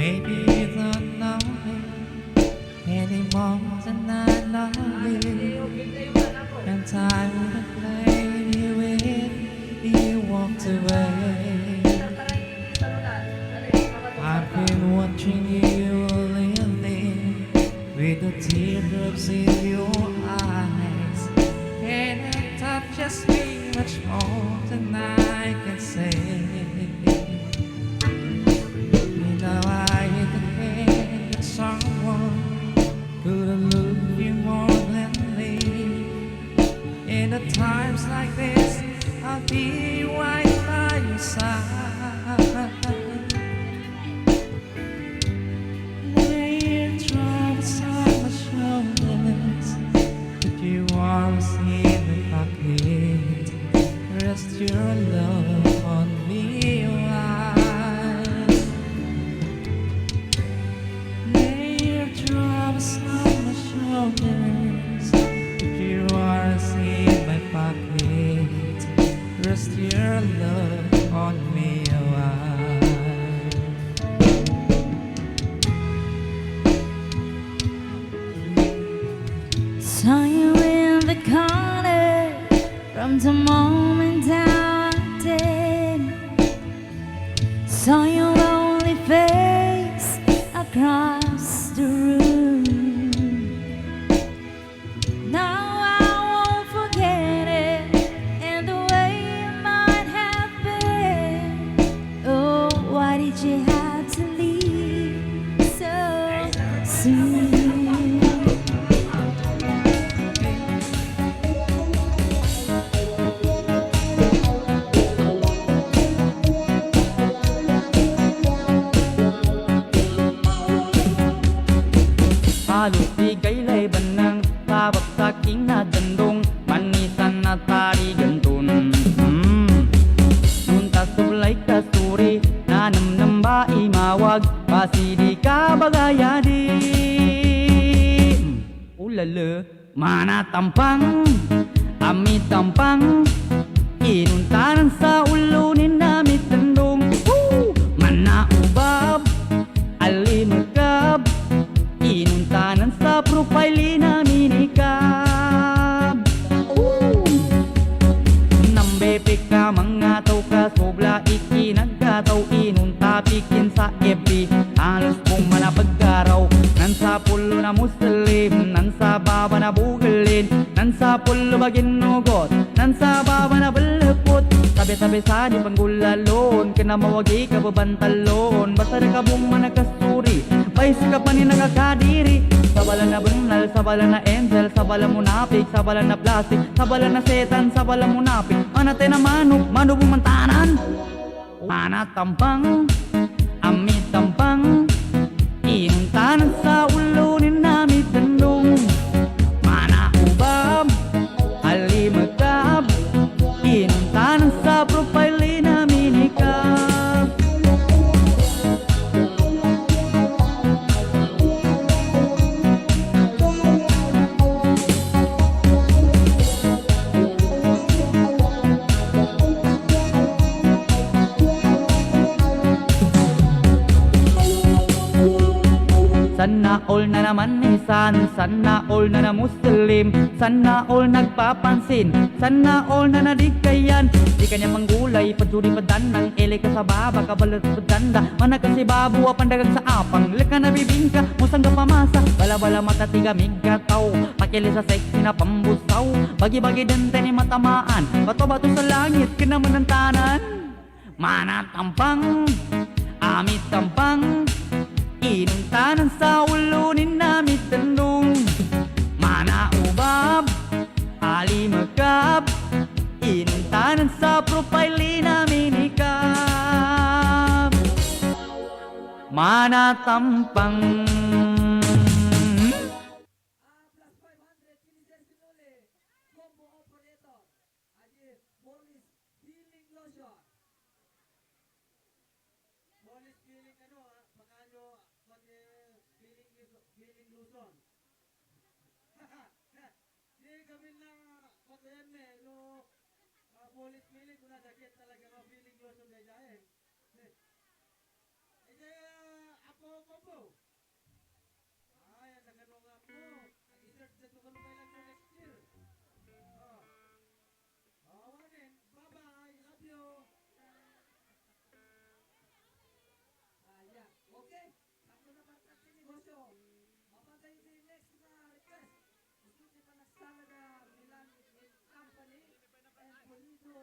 Maybe you don't know me anymore than I know you. And time would play you with you walked away. I've been watching you lately with the teardrops in your eyes, and it touches me much more than I can say. You know I think that someone could have loved you more than me. In the times like this, I'll be right by your side. Lay your troubles on my shoulders, put your arms in my pocket, rest your love on me while. Lay your troubles on my shoulders, put your arms in my pocket, rest your love on me while. Saw you in the corner from the moment I walked in. Saw your lonely face across the room. Now I won't forget it, and the way it might have been. Oh, why did you have to leave so soon? Halos di kaila'y banang tabak sa aking nadandong manisan na tari gantun. Tuntas tulay kasuri nanamnam ba imawag basi di ka bagayadi. Ulala mana tampang amit tampang inuntanan sa ulunin namit tandong. Mana ubab alimagkab inuntanan sa profile namin ikab. Nambepe ka mga tao ka sobla ikinagkataw inuntapikin sa FB halos kong manapagkaraw nan sa pulo na muslim nan sa baba na bugalin nan sa pulo baginugot nan sa baba na balapot sabi-sabi sa di panggulalon kena mawagi ka babantalon basta na kabong managkasuri Pais ka pa ni nakakadiri. Sabala na banal, sabala na angel, sabala munapik, sabala na plastic, sabala na setan, sabala munapik. Manate na manok, mano bumantanan. Mana tampang, amit tampang, inuntanan sa ulunin namit tandong. Mana ubab, alimagkab, inuntanan sa profile namin ikab. Sana all na naman isan, sana all na na muslim, sana all nagpapansin, sana all na nadikayan. Di kanya manggulay, padsuri padan ng ele ka sa baba, kabalat padanda. Mana kasi babu pandagang sa apang, lika na bibingka, musang ka pamasa, bala-bala matatiga migataw, pakili sa sexy na pambusaw, bagi-bagi dente ni matamaan, bato-bato sa langit, kinaman ng tanan. Mana tampang, amit tampang, inuntanan sa ulunin namit tandong. Mana ubab, alimagkab, inuntanan sa profile namin ikab. Mana tampang. Feeling Luzon. Hindi kami na patayan no polis feeling kuna sakit talaga no feeling Luzon dahil. ako combo. Ay, ang nagano nga mo. Ang insert sa ito kano kailan sa next year. Oh. Awanin. Bye-bye. Love you. Yeah. Okay. Ako naman sa negosyo. Mapatay si next na request. Gusto si Panagsala na Milan Company and Polido